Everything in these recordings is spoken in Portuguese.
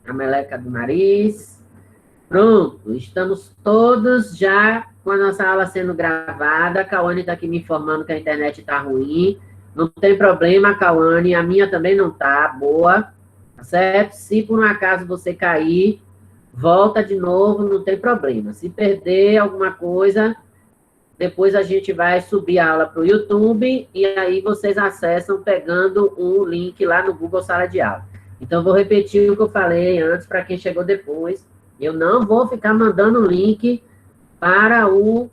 a meleca do nariz. Pronto, estamos todos já com a nossa aula sendo gravada. A Cauane está aqui me informando que a internet está ruim. Não tem problema, Cauane, a minha também não está boa, tá certo? Se por um acaso você cair, volta de novo, não tem problema. Se perder alguma coisa, depois a gente vai subir a aula para o YouTube e aí vocês acessam pegando um link lá no Google Sala de Aula. Então, vou repetir o que eu falei antes para quem chegou depois. Eu não vou ficar mandando link para o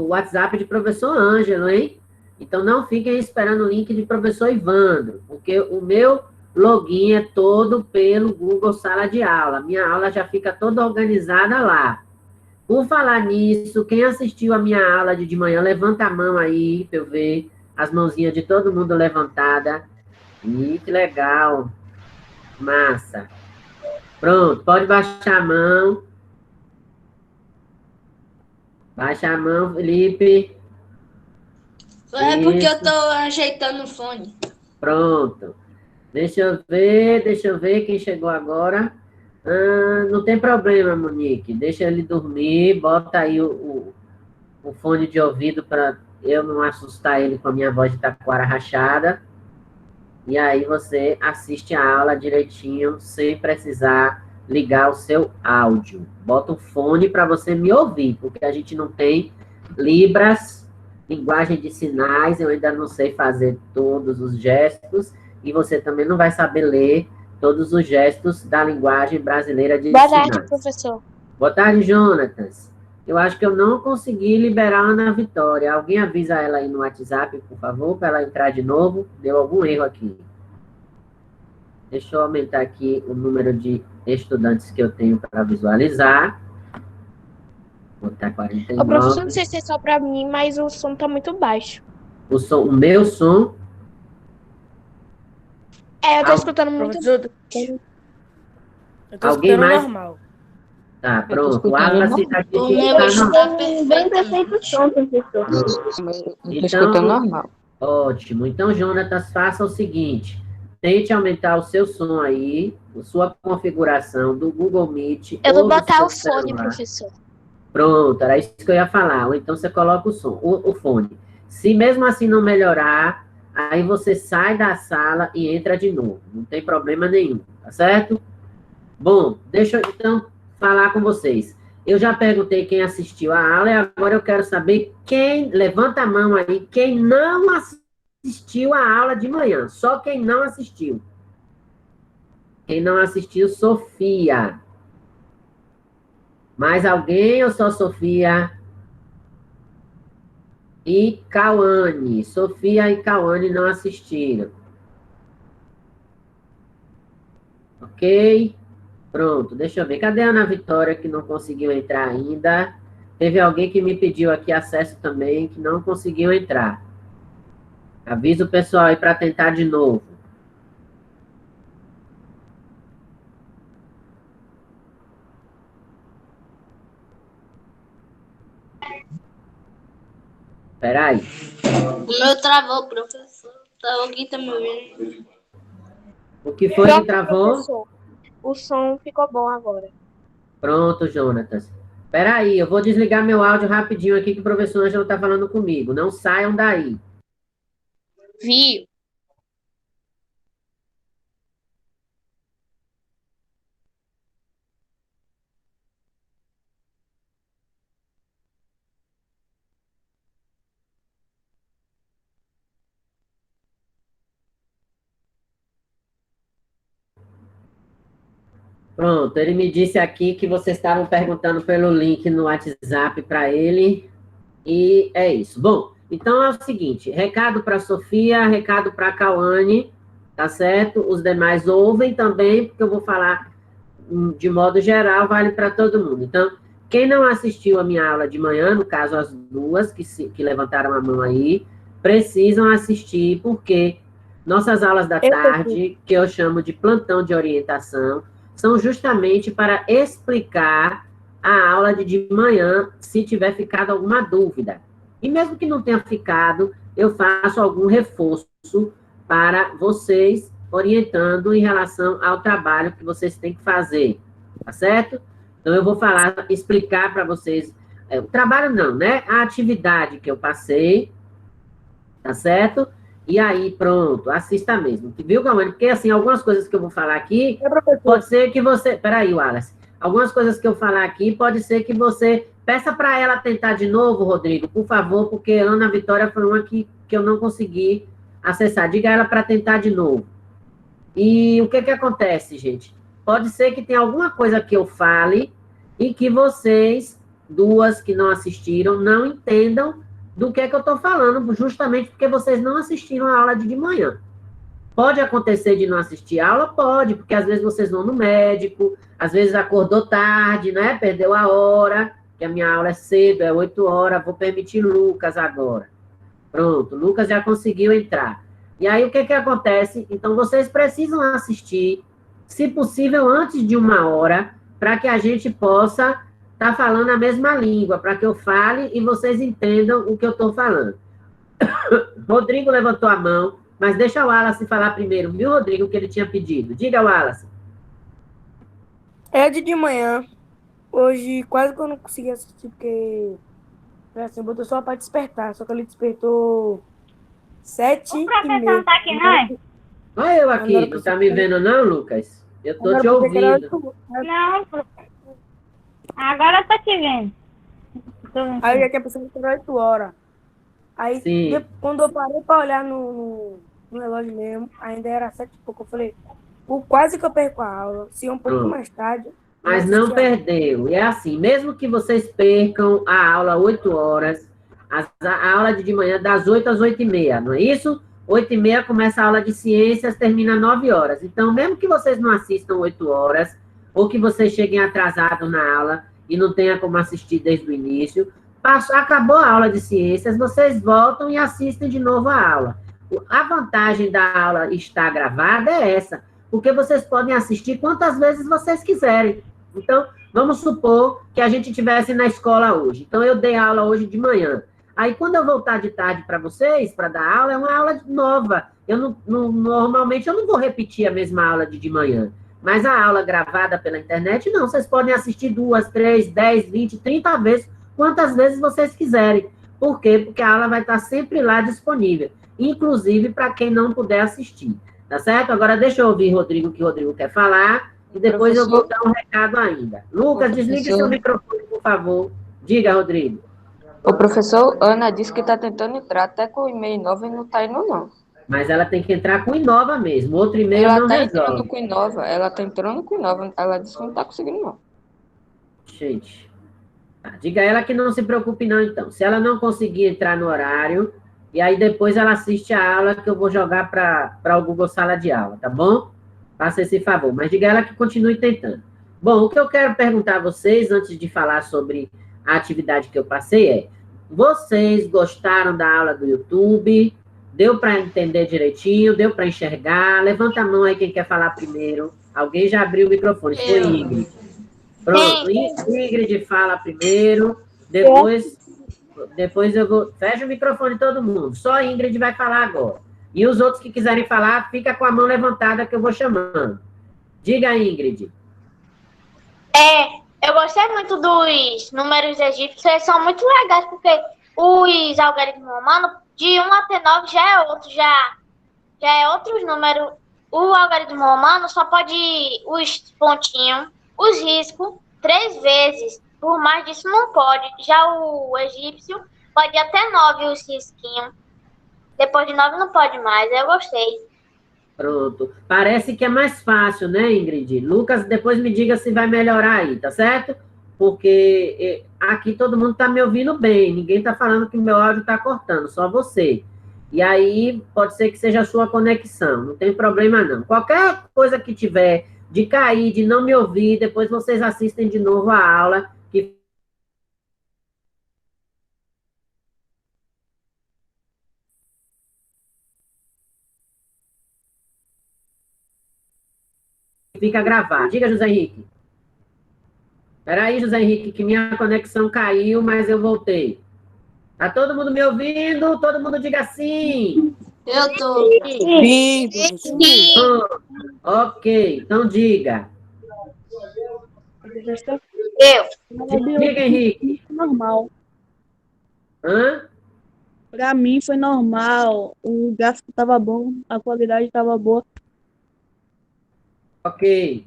WhatsApp de professor Ângelo, hein? Então, não fiquem esperando o link de professor Ivandro, porque o meu login é todo pelo Google Sala de Aula. Minha aula já fica toda organizada lá. Por falar nisso, quem assistiu a minha aula de manhã, levanta a mão aí, para eu ver as mãozinhas de todo mundo levantada. Ih, que legal. Massa. Pronto, pode baixar a mão. Baixa a mão, Felipe. É porque eu tô ajeitando o fone. Pronto. Deixa eu ver quem chegou agora. Não tem problema, Monique. Deixa ele dormir, bota aí o fone de ouvido para eu não assustar ele com a minha voz de taquara rachada. E aí você assiste a aula direitinho, sem precisar ligar o seu áudio. Bota o fone para você me ouvir, porque a gente não tem Libras, linguagem de sinais, eu ainda não sei fazer todos os gestos, e você também não vai saber ler todos os gestos da linguagem brasileira de sinais. Boa tarde, professor. Boa tarde, Jonatas. Eu acho que eu não consegui liberar a Ana Vitória. Alguém avisa ela aí no WhatsApp, por favor, para ela entrar de novo. Deu algum erro aqui. Deixa eu aumentar aqui o número de estudantes que eu tenho para visualizar. Vou botar 49. Ô, professor, não sei se é só para mim, mas o som tá muito baixo. O meu som... Eu tô escutando muito... Professor, eu tô Alguém escutando mais? normal. Tá, pronto. O Wallace tá aqui. O meu está perfeito. perfeito som, professor. Eu tô escutando normal. Ótimo. Então, Jonatas, faça o seguinte. Tente aumentar o seu som aí, a sua configuração do Google Meet. Eu vou ou do botar seu o fone, celular. professor. Pronto, era isso que eu ia falar. Ou então você coloca o som, o fone. Se mesmo assim não melhorar, aí você sai da sala e entra de novo. Não tem problema nenhum, tá certo? Bom, deixa eu então falar com vocês. Eu já perguntei quem assistiu a aula e agora eu quero saber quem... Levanta a mão aí, quem não assistiu a aula de manhã. Só quem não assistiu. Quem não assistiu, Sofia. Mais alguém ou só Sofia? E Cauane. Sofia e Cauane não assistiram. Ok? Pronto, deixa eu ver. Cadê a Ana Vitória que não conseguiu entrar ainda? Teve alguém que me pediu aqui acesso também, que não conseguiu entrar. Avisa o pessoal aí para tentar de novo. Espera aí. O meu travou, professor. Alguém tá me ouvindo? O que foi que travou? Professor, o som ficou bom agora. Pronto, Jonatas. Espera aí, eu vou desligar meu áudio rapidinho aqui que o professor Ângelo está falando comigo. Não saiam daí. Viu? Pronto, ele me disse aqui que vocês estavam perguntando pelo link no WhatsApp para ele. E é isso. Bom, então é o seguinte, recado para a Sofia, recado para a Cauane, tá certo? Os demais ouvem também, porque eu vou falar de modo geral, vale para todo mundo. Então, quem não assistiu a minha aula de manhã, no caso as duas que levantaram a mão aí, precisam assistir, porque nossas aulas da tarde, que eu chamo de plantão de orientação, são justamente para explicar a aula de manhã, se tiver ficado alguma dúvida. E mesmo que não tenha ficado, eu faço algum reforço para vocês orientando em relação ao trabalho que vocês têm que fazer, tá certo? Então, eu vou explicar para vocês, o trabalho não, né? A atividade que eu passei, tá certo? E aí, pronto, assista mesmo. Viu, Cauane? Porque, assim, algumas coisas que eu vou falar aqui, pode ser que você... Peraí, Wallace. Algumas coisas que eu falar aqui, pode ser que você... Peça para ela tentar de novo, Rodrigo, por favor, porque Ana Vitória foi uma que eu não consegui acessar. Diga a ela para tentar de novo. E o que acontece, gente? Pode ser que tenha alguma coisa que eu fale e que vocês, duas que não assistiram, não entendam do que eu estou falando, justamente porque vocês não assistiram a aula de manhã. Pode acontecer de não assistir a aula? Pode, porque às vezes vocês vão no médico, às vezes acordou tarde, né? Perdeu a hora, que a minha aula é cedo, é 8 horas, vou permitir Lucas agora. Pronto, Lucas já conseguiu entrar. E aí, o que acontece? Então, vocês precisam assistir, se possível, antes de 1 hora, para que a gente possa estar falando a mesma língua, para que eu fale e vocês entendam o que eu estou falando. Rodrigo levantou a mão, mas deixa o Wallace falar primeiro, viu, Rodrigo, o que ele tinha pedido. Diga, Wallace. É de manhã. Hoje quase que eu não consegui assistir, porque assim, botou só para despertar, só que ele despertou 7h30. O professor não tá aqui, não é? Olha eu aqui, não tá me vendo não, Lucas? Eu tô te ouvindo. Não, agora eu tô te vendo. Aí já tinha pensado que era 8 horas. Aí, quando eu parei para olhar no relógio mesmo, ainda era 7 e pouco. Eu falei, quase que eu perco a aula. Se um pouco mais tarde... Mas não perdeu. E é assim, mesmo que vocês percam a aula 8 horas, a aula de manhã das 8 às 8h30, não é isso? 8h30 começa a aula de ciências, termina 9 horas. Então, mesmo que vocês não assistam 8 horas, ou que vocês cheguem atrasados na aula e não tenha como assistir desde o início, acabou a aula de ciências, vocês voltam e assistem de novo a aula. A vantagem da aula estar gravada é essa, porque vocês podem assistir quantas vezes vocês quiserem. Então, vamos supor que a gente estivesse na escola hoje. Então, eu dei aula hoje de manhã. Aí, quando eu voltar de tarde para vocês, para dar aula, é uma aula nova. Normalmente, eu não vou repetir a mesma aula de manhã. Mas a aula gravada pela internet, não. Vocês podem assistir 2, 3, 10, 20, 30 vezes, quantas vezes vocês quiserem. Por quê? Porque a aula vai estar sempre lá disponível. Inclusive, para quem não puder assistir. Tá certo? Agora, deixa eu ouvir Rodrigo, que o Rodrigo quer falar. E depois eu vou dar um recado ainda. Lucas, desligue seu microfone, por favor. Diga, Rodrigo. O professor Ana disse que está tentando entrar até com o e-mail Inova e não está indo, não. Mas ela tem que entrar com Inova mesmo. Outro e-mail ela não tá resolve. Entrando com Inova. Ela está entrando com Inova. Ela disse que não está conseguindo, não. Gente. Tá, diga a ela que não se preocupe, não, então. Se ela não conseguir entrar no horário, e aí depois ela assiste a aula que eu vou jogar para o Google Sala de Aula, tá bom? Faça esse favor, mas diga a ela que continue tentando. Bom, o que eu quero perguntar a vocês, antes de falar sobre a atividade que eu passei, é: vocês gostaram da aula do YouTube? Deu para entender direitinho? Deu para enxergar? Levanta a mão aí quem quer falar primeiro. Alguém já abriu o microfone, foi Ingrid. Pronto, Ingrid fala primeiro, depois eu vou... Fecha o microfone todo mundo, só a Ingrid vai falar agora. E os outros que quiserem falar, fica com a mão levantada que eu vou chamando. Diga, Ingrid. Eu gostei muito dos números egípcios, eles são muito legais, porque os algoritmos romanos, de 1 até 9 já é outro, já é outros números. O algoritmo romano só pode os pontinhos, os riscos, 3 vezes. Por mais disso não pode. Já o egípcio pode até 9 os risquinhos. Depois de 9 não pode mais. Eu gostei. Pronto. Parece que é mais fácil, né, Ingrid? Lucas, depois me diga se vai melhorar aí, tá certo? Porque aqui todo mundo tá me ouvindo bem. Ninguém tá falando que o meu áudio tá cortando, só você. E aí, pode ser que seja a sua conexão. Não tem problema, não. Qualquer coisa que tiver de cair, de não me ouvir, depois vocês assistem de novo a aula, que fica gravado. Diga, José Henrique. Peraí, José Henrique, que minha conexão caiu, mas eu voltei. Tá todo mundo me ouvindo? Todo mundo diga sim. Eu tô. Sim, professor. Pronto. Ok, então diga. Professor, Eu. Diga, Henrique. normal. Hã? Pra mim foi normal. O gráfico tava bom, a qualidade tava boa. Ok.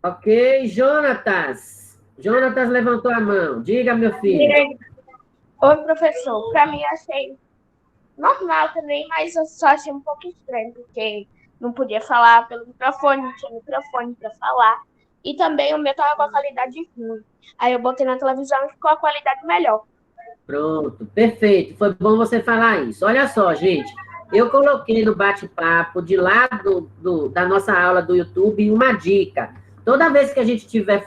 Ok, Jonatas. Jonatas levantou a mão. Diga, meu filho. Oi, professor. Pra mim, eu achei normal também, mas eu só achei um pouco estranho, porque não podia falar pelo microfone, não tinha microfone para falar. E também o meu tava com a qualidade ruim. Aí eu botei na televisão e ficou a qualidade melhor. Pronto, perfeito. Foi bom você falar isso. Olha só, gente. Eu coloquei no bate-papo de lá da nossa aula do YouTube uma dica. Toda vez que a gente estiver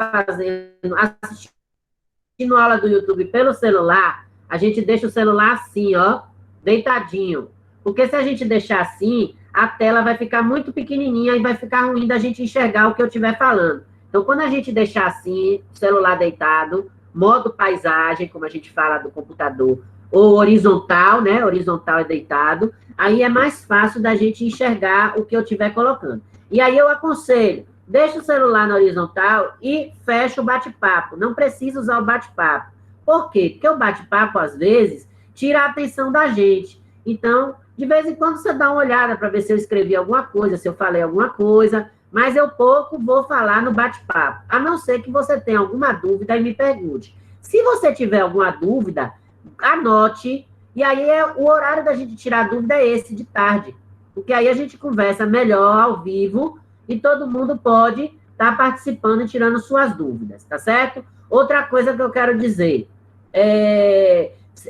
assistindo a aula do YouTube pelo celular, a gente deixa o celular assim, ó, deitadinho. Porque se a gente deixar assim, a tela vai ficar muito pequenininha e vai ficar ruim da gente enxergar o que eu estiver falando. Então, quando a gente deixar assim, o celular deitado, modo paisagem, como a gente fala do computador, ou horizontal, né? Horizontal é deitado, aí é mais fácil da gente enxergar o que eu estiver colocando. E aí eu aconselho, deixa o celular na horizontal e fecha o bate-papo. Não precisa usar o bate-papo. Por quê? Porque o bate-papo, às vezes, tira a atenção da gente. Então, de vez em quando, você dá uma olhada para ver se eu escrevi alguma coisa, se eu falei alguma coisa, mas eu pouco vou falar no bate-papo, a não ser que você tenha alguma dúvida e me pergunte. Se você tiver alguma dúvida, anote, e aí o horário da gente tirar dúvida é esse, de tarde, porque aí a gente conversa melhor, ao vivo, e todo mundo pode estar participando e tirando suas dúvidas, tá certo? Outra coisa que eu quero dizer,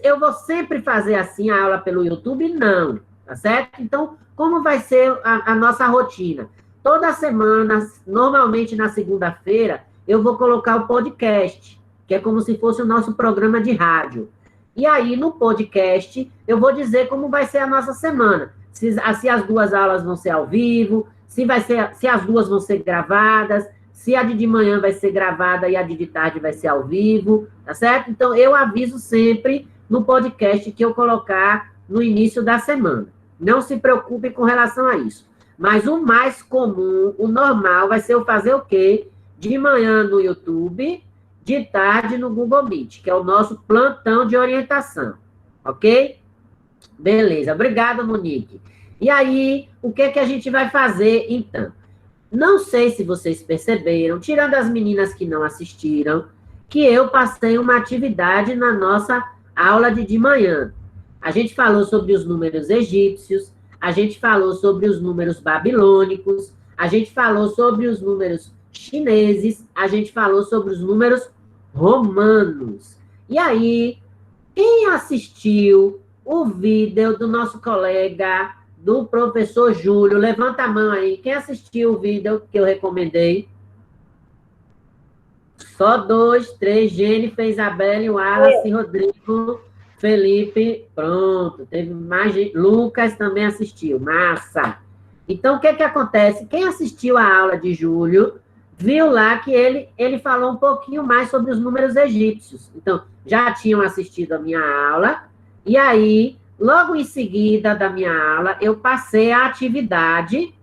eu vou sempre fazer assim a aula pelo YouTube? Não, tá certo? Então, como vai ser a nossa rotina? Toda semana, normalmente na segunda-feira, eu vou colocar o podcast, que é como se fosse o nosso programa de rádio. E aí, no podcast, eu vou dizer como vai ser a nossa semana. Se as duas aulas vão ser ao vivo, se as duas vão ser gravadas, se a de manhã vai ser gravada e a de tarde vai ser ao vivo, tá certo? Então, eu aviso sempre no podcast que eu colocar no início da semana. Não se preocupe com relação a isso. Mas o mais comum, o normal, vai ser eu fazer o quê? De manhã no YouTube, de tarde no Google Meet, que é o nosso plantão de orientação. Ok? Beleza. Obrigada, Monique. E aí, o que a gente vai fazer, então? Não sei se vocês perceberam, tirando as meninas que não assistiram, que eu passei uma atividade na nossa aula de manhã. A gente falou sobre os números egípcios, a gente falou sobre os números babilônicos, a gente falou sobre os números chineses, a gente falou sobre os números romanos. E aí, quem assistiu o vídeo do nosso colega, do professor Júlio, levanta a mão aí. Quem assistiu o vídeo que eu recomendei? Só 2, 3, Jennifer, Isabelle, Wallace, Rodrigo, Felipe, pronto. Teve mais gente. Lucas também assistiu, massa. Então, o que acontece? Quem assistiu a aula de Júlio, viu lá que ele falou um pouquinho mais sobre os números egípcios. Então, já tinham assistido a minha aula, e aí, logo em seguida da minha aula, eu passei a atividade,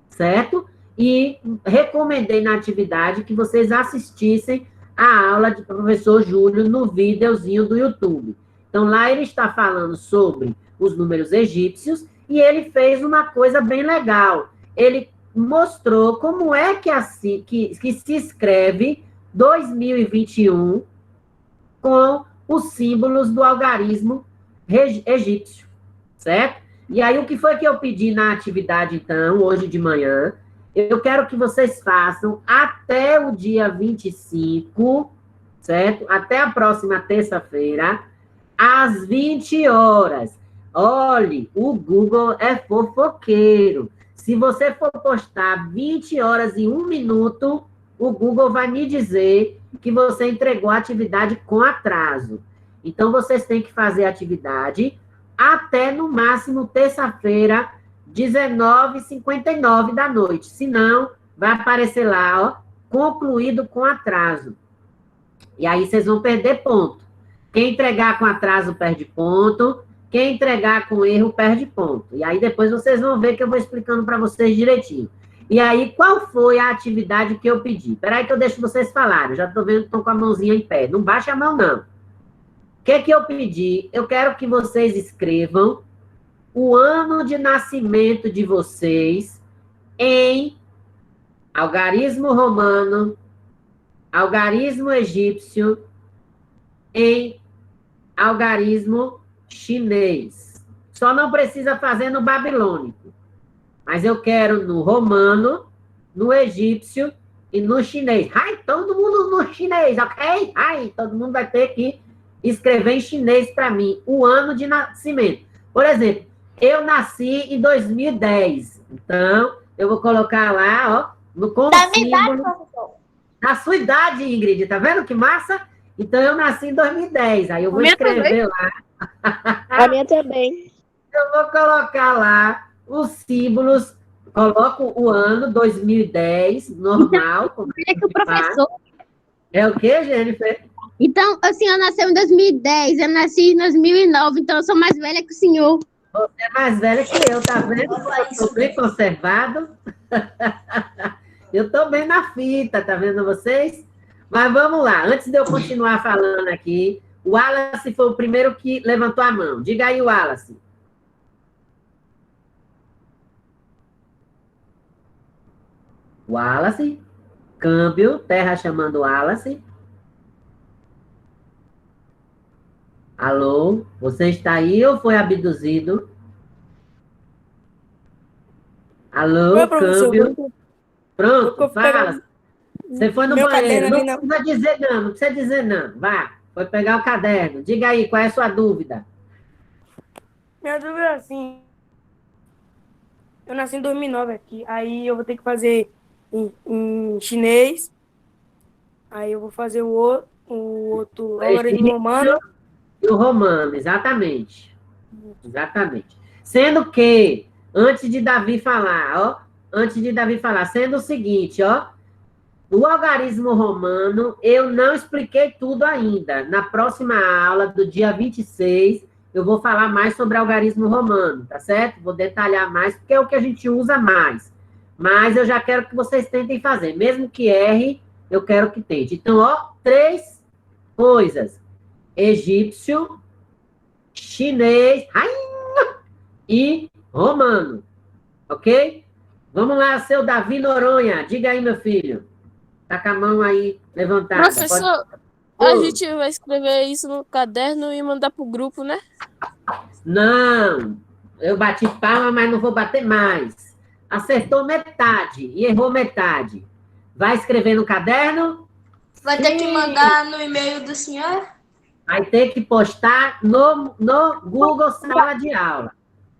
certo? E recomendei na atividade que vocês assistissem a aula do professor Júlio no videozinho do YouTube. Então, lá ele está falando sobre os números egípcios e ele fez uma coisa bem legal. Ele mostrou como é que se escreve 2021 com os símbolos do algarismo egípcio, certo? E aí, o que foi que eu pedi na atividade, então, hoje de manhã? Eu quero que vocês façam até o dia 25, certo? Até a próxima terça-feira, às 20 horas. Olhe, o Google é fofoqueiro. Se você for postar 20 horas e 1 minuto, o Google vai me dizer que você entregou a atividade com atraso. Então, vocês têm que fazer a atividade até, no máximo, terça-feira, 19h59 da noite. Senão, vai aparecer lá, ó, concluído com atraso. E aí, vocês vão perder ponto. Quem entregar com atraso perde ponto, Quem entregar com erro perde ponto. E aí depois vocês vão ver que eu vou explicando para vocês direitinho. E aí, qual foi a atividade que eu pedi? Espera aí que eu deixo vocês falarem. Já estou vendo que estão com a mãozinha em pé. Não baixa a mão, não. O que eu pedi? Eu quero que vocês escrevam o ano de nascimento de vocês em algarismo romano, algarismo egípcio, em algarismo chinês. Só não precisa fazer no babilônico. Mas eu quero no romano, no egípcio e no chinês. Ai, todo mundo no chinês, ok? Ai, todo mundo vai ter que escrever em chinês para mim o ano de nascimento. Por exemplo, eu nasci em 2010. Então, eu vou colocar lá, ó, no símbolo da sua idade, Ingrid. Tá vendo que massa? Então, eu nasci em 2010. Aí eu vou escrever lá. A minha também. Eu vou colocar lá os símbolos. Coloco o ano 2010, normal. Como é que o professor... É o quê, Jennifer? Então, o senhor nasceu em 2010, eu nasci em 2009, então eu sou mais velha que o senhor. Você é mais velha que eu, tá vendo? Eu estou bem conservado. Eu estou bem na fita, tá vendo vocês? Mas vamos lá, antes de eu continuar falando aqui, o Wallace foi o primeiro que levantou a mão. Diga aí, Wallace. Wallace, câmbio, Terra chamando Wallace. Alô, você está aí ou foi abduzido? Alô, câmbio. Pronto, fala. Você foi no banheiro. Não precisa dizer não, não precisa dizer não. Vá, foi pegar o caderno. Diga aí, qual é a sua dúvida? Minha dúvida é assim. Eu nasci em 2009 aqui, aí eu vou ter que fazer em chinês. Aí eu vou fazer o outro algarismo romano. E o romano, exatamente. Exatamente. Sendo que, antes de Davi falar, sendo o seguinte, ó, o algarismo romano, eu não expliquei tudo ainda. Na próxima aula, do dia 26, eu vou falar mais sobre algarismo romano, tá certo? Vou detalhar mais, porque é o que a gente usa mais. Mas eu já quero que vocês tentem fazer. Mesmo que erre, eu quero que tente. Então, ó, 3 coisas. Egípcio, chinês e romano. Ok? Vamos lá, seu Davi Noronha. Diga aí, meu filho. Tá com a mão aí levantada. Professor, a gente vai escrever isso no caderno e mandar pro grupo, né? Não. Eu bati palma, mas não vou bater mais. Acertou metade e errou metade. Vai escrever no caderno? Vai ter que mandar no e-mail do senhor? Vai ter que postar no Google Sala de Aula.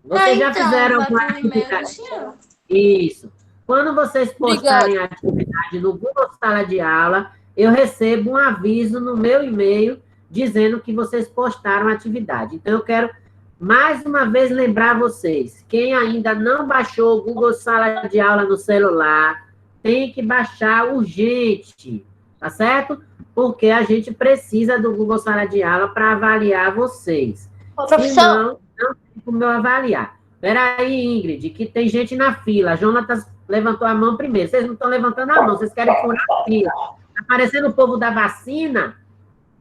Vocês já fizeram uma atividade? Isso. Quando vocês postarem a atividade no Google Sala de Aula, eu recebo um aviso no meu e-mail dizendo que vocês postaram a atividade. Então, eu quero, mais uma vez, lembrar vocês. Quem ainda não baixou o Google Sala de Aula no celular, tem que baixar urgente, tá certo? Porque a gente precisa do Google Sala de Aula para avaliar vocês. Senão, não tem como eu avaliar. Espera aí, Ingrid, que tem gente na fila. A Jonatas levantou a mão primeiro. Vocês não estão levantando a mão, vocês querem furar a fila. Está aparecendo o povo da vacina?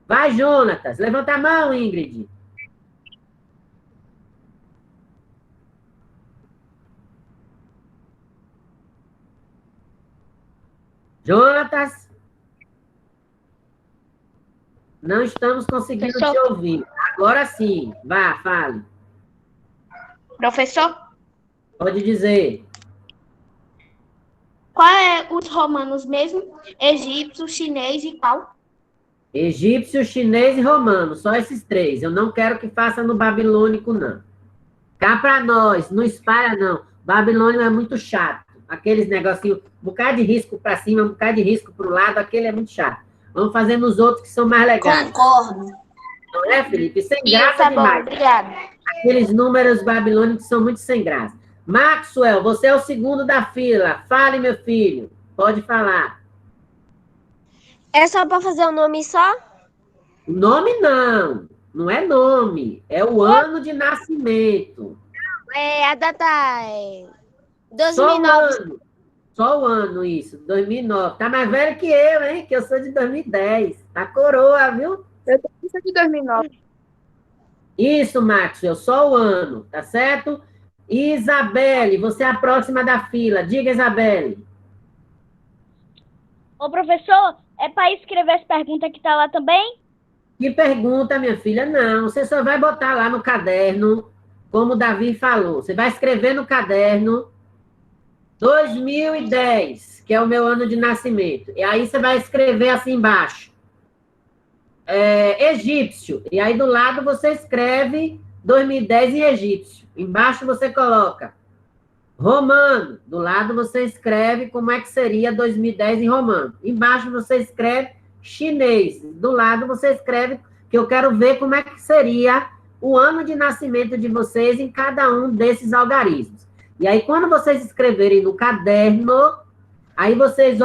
Vai, Jonatas. Levanta a mão, Ingrid. Jonatas? Não estamos conseguindo te ouvir. Agora sim. Vá, fale. Professor? Pode dizer. Qual é os romanos mesmo? Egípcio, chinês e qual? Egípcio, chinês e romano. Só esses 3. Eu não quero que faça no babilônico, não. Cá para nós. Não espalha, não. Babilônico é muito chato. Aqueles negocinhos, um bocado de risco para cima, um bocado de risco para o lado, aquele é muito chato. Vamos fazer nos outros que são mais legais. Concordo. Não é, Felipe? Sem graça tá demais. bom, obrigada. Aqueles números babilônicos são muito sem graça. Maxwell, você é o segundo da fila. Fale, meu filho. Pode falar. É só para fazer o nome só? O nome não. Não é nome, é o ano de nascimento. A data é Só o 2009. ano. Só o ano, isso, 2009. Tá mais velho que eu, hein? Que eu sou de 2010. Tá coroa, viu? Eu tô com isso aqui em 2009. Isso, Maxwell, só o ano, tá certo? Isabelle, você é a próxima da fila. Diga, Isabelle. Ô, professor, é para escrever as perguntas que tá lá também? Que pergunta, minha filha? Não, você só vai botar lá no caderno, como o Davi falou. Você vai escrever no caderno 2010, que é o meu ano de nascimento. E aí você vai escrever assim embaixo. Egípcio. E aí do lado você escreve 2010 em egípcio. Embaixo você coloca romano. Do lado você escreve como é que seria 2010 em romano. Embaixo você escreve chinês. Do lado você escreve que eu quero ver como é que seria o ano de nascimento de vocês em cada um desses algarismos. E aí quando vocês escreverem no caderno, aí vocês,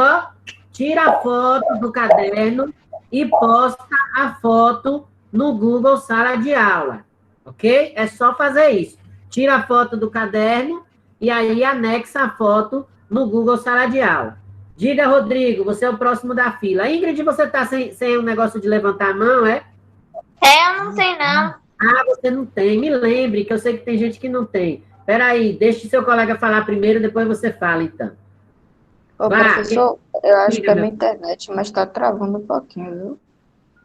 tira a foto do caderno e posta a foto no Google Sala de Aula, ok? É só fazer isso. Tira a foto do caderno e aí anexa a foto no Google Sala de Aula. Diga, Rodrigo, você é o próximo da fila. Ingrid, você está sem um negócio de levantar a mão, é? Eu não sei, não. Ah, você não tem. Me lembre, que eu sei que tem gente que não tem. Espera aí, deixe seu colega falar primeiro, depois você fala, então. Ô, Vai. professor, eu acho Diga, que é meu. minha internet, mas tá travando um pouquinho, viu?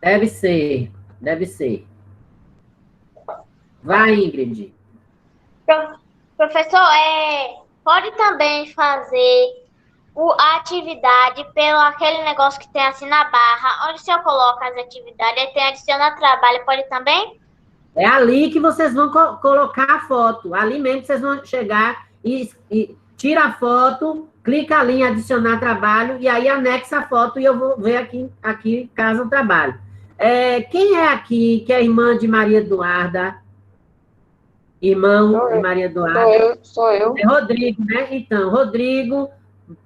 Deve ser, deve ser. Vai, Ingrid. Professor, pode também fazer a atividade pelo aquele negócio que tem assim na barra, onde o senhor coloca as atividades, aí tem adiciona trabalho, pode também? É ali que vocês vão colocar a foto. Ali mesmo que vocês vão chegar e tira a foto, clica ali em adicionar trabalho, e aí anexa a foto e eu vou ver aqui caso o trabalho. Quem é aqui que é irmã de Maria Eduarda? Irmão de Maria Eduarda? Sou eu. É Rodrigo, né? Então, Rodrigo,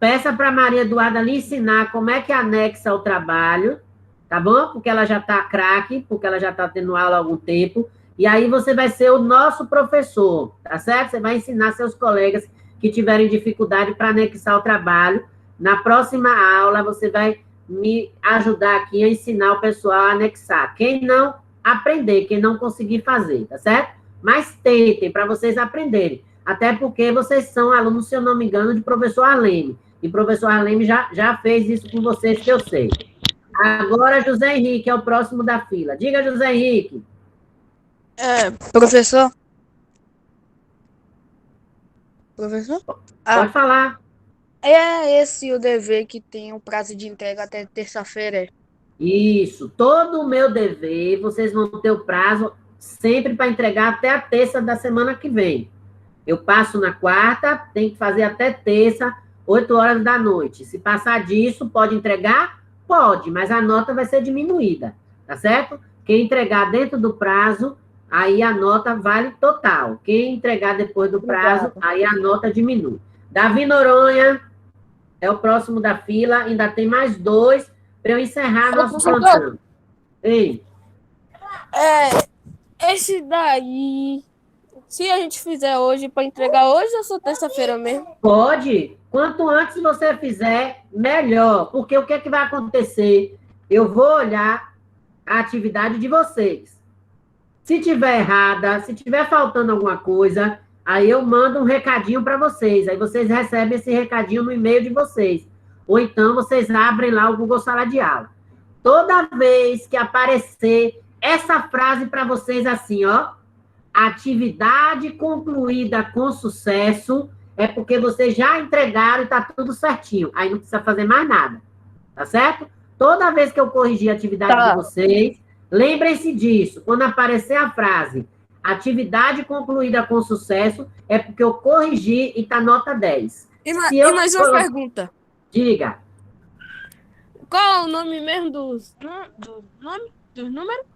peça para Maria Eduarda lhe ensinar como é que anexa o trabalho, tá bom? Porque ela já está craque, porque ela já está tendo aula há algum tempo, e aí você vai ser o nosso professor, tá certo? Você vai ensinar seus colegas que tiverem dificuldade para anexar o trabalho. Na próxima aula, você vai me ajudar aqui a ensinar o pessoal a anexar. Quem não aprender, quem não conseguir fazer, tá certo? Mas tentem, para vocês aprenderem. Até porque vocês são alunos, se eu não me engano, de professor Arlene. E o professor Arlene já fez isso com vocês, que eu sei. Agora, José Henrique é o próximo da fila. Diga, José Henrique. Professor? Professor? Pode falar. É esse o dever que tem o prazo de entrega até terça-feira? Isso. Todo o meu dever, vocês vão ter o prazo sempre para entregar até a terça da semana que vem. Eu passo na quarta, tem que fazer até terça, 8 horas da noite. Se passar disso, pode entregar? Pode, mas a nota vai ser diminuída, tá certo? Quem entregar dentro do prazo, aí a nota vale total. Quem entregar depois do prazo, aí a nota diminui. Davi Noronha é o próximo da fila, ainda tem mais 2 para eu encerrar nosso plantão. Ei. Esse daí, se a gente fizer hoje, para entregar hoje ou só terça-feira mesmo? Pode. Quanto antes você fizer, melhor. Porque o que é que vai acontecer? Eu vou olhar a atividade de vocês. Se tiver errada, se tiver faltando alguma coisa, aí eu mando um recadinho para vocês. Aí vocês recebem esse recadinho no e-mail de vocês. Ou então vocês abrem lá o Google Sala de Aula. Toda vez que aparecer essa frase para vocês assim, atividade concluída com sucesso, é porque vocês já entregaram e está tudo certinho. Aí não precisa fazer mais nada. Tá certo? Toda vez que eu corrigir a atividade de vocês, lembrem-se disso. Quando aparecer a frase atividade concluída com sucesso, é porque eu corrigi e está nota 10. E mais uma pergunta. Diga. Qual é o nome mesmo dos números?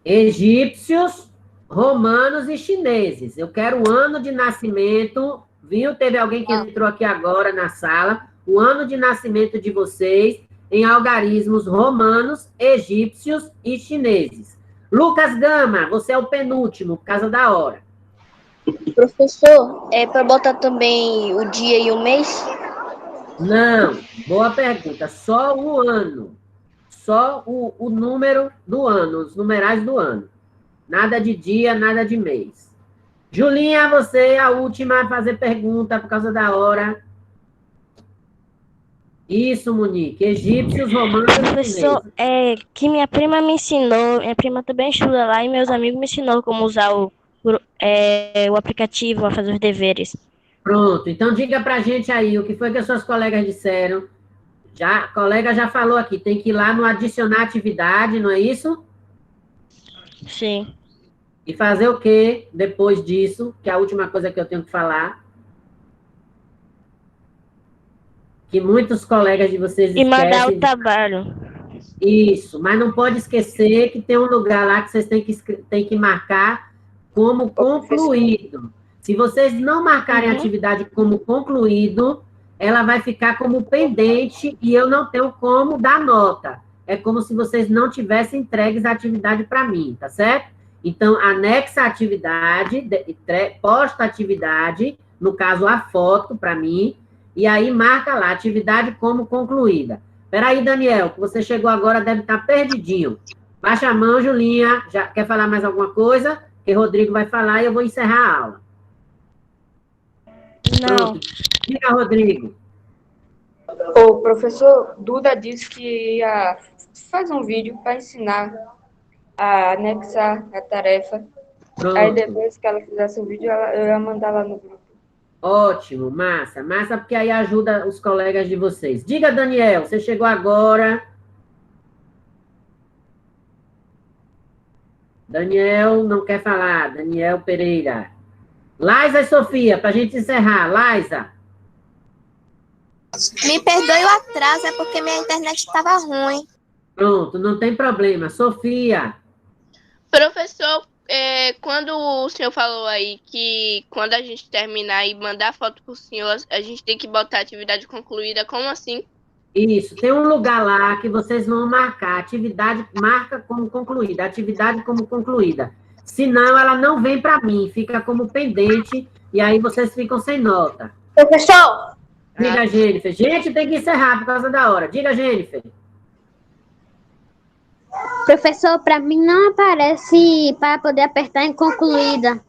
Egípcios, romanos e chineses. Eu quero o ano de nascimento, viu? Teve alguém que entrou aqui agora na sala. O ano de nascimento de vocês em algarismos romanos, egípcios e chineses. Lucas Gama, você é o penúltimo, por causa da hora. Professor, é para botar também o dia e o mês? Não, boa pergunta. Só o ano. Só o número do ano, os numerais do ano. Nada de dia, nada de mês. Julinha, você é a última a fazer pergunta por causa da hora. Isso, Monique. Egípcios, romanos e Professor, chineses. que minha prima me ensinou, minha prima também estuda lá e meus amigos me ensinou como usar o aplicativo a fazer os deveres. Pronto, então diga pra gente aí o que foi que as suas colegas disseram. A colega já falou aqui, tem que ir lá no adicionar atividade, não é isso? Sim. E fazer o quê depois disso, que é a última coisa que eu tenho que falar. Que muitos colegas de vocês esquecem. E mandar o trabalho. Isso, mas não pode esquecer que tem um lugar lá que vocês têm que marcar como concluído. Se vocês não marcarem a atividade como concluído, ela vai ficar como pendente e eu não tenho como dar nota. É como se vocês não tivessem entregues a atividade para mim, tá certo? Então, anexa a atividade, posta a atividade, no caso, a foto para mim, e aí marca lá, atividade como concluída. Peraí, Daniel, que você chegou agora, deve estar perdidinho. Baixa a mão, Julinha. Já quer falar mais alguma coisa? Que Rodrigo vai falar e eu vou encerrar a aula. Não. Pronto. Diga, Rodrigo. O professor Duda disse que ia fazer um vídeo para ensinar a anexar a tarefa. Pronto. Aí depois que ela fizesse o vídeo, eu ia mandar lá no grupo. Ótimo, massa. Massa, porque aí ajuda os colegas de vocês. Diga, Daniel, você chegou agora. Daniel não quer falar. Daniel Pereira. Laisa e Sofia, para a gente encerrar. Laisa. Me perdoe o atraso, é porque minha internet estava ruim. Pronto, não tem problema. Sofia. Professor, quando o senhor falou aí que quando a gente terminar e mandar a foto pro senhor, a gente tem que botar a atividade concluída, como assim? Isso, tem um lugar lá que vocês vão marcar, atividade marca como concluída, atividade como concluída. Senão, ela não vem para mim, fica como pendente, e aí vocês ficam sem nota. Professor! Diga, Jennifer. Gente, tem que encerrar por causa da hora. Diga, Jennifer. Professor, para mim não aparece para poder apertar em concluída.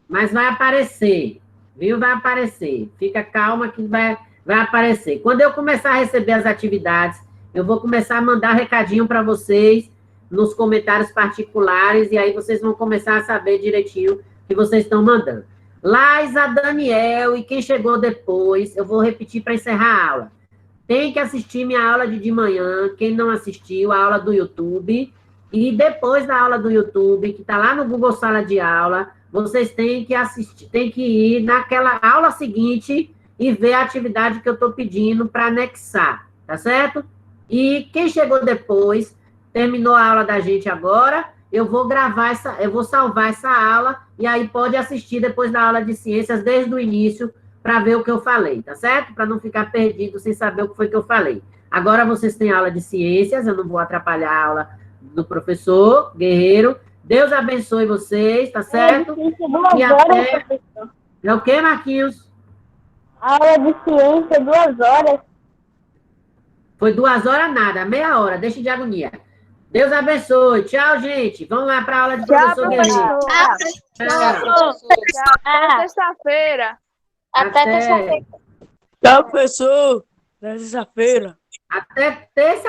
Mas vai aparecer, viu? Vai aparecer. Fica calma que vai aparecer. Quando eu começar a receber as atividades, eu vou começar a mandar recadinho para vocês nos comentários particulares, e aí vocês vão começar a saber direitinho o que vocês estão mandando. Laisa, Daniel e quem chegou depois, eu vou repetir para encerrar a aula. Tem que assistir minha aula de manhã, quem não assistiu, a aula do YouTube, e depois da aula do YouTube, que está lá no Google Sala de Aula, vocês têm que assistir, têm que ir naquela aula seguinte e ver a atividade que eu estou pedindo para anexar, tá certo? E quem chegou depois, terminou a aula da gente agora, eu vou salvar essa aula, e aí pode assistir depois da aula de ciências, desde o início, para ver o que eu falei, tá certo? Para não ficar perdido sem saber o que foi que eu falei. Agora vocês têm aula de ciências, eu não vou atrapalhar a aula do professor Guerreiro. Deus abençoe vocês, tá certo? E até... É o quê, Marquinhos? Aula de ciência, 2 horas. Foi 2 horas nada, meia hora, deixa de agonia. Deus abençoe. Tchau, gente. Vamos lá para a aula de professor Guerreiro. Tchau. Até sexta-feira. Até terça-feira. Tchau, professor. Até sexta-feira. Até terça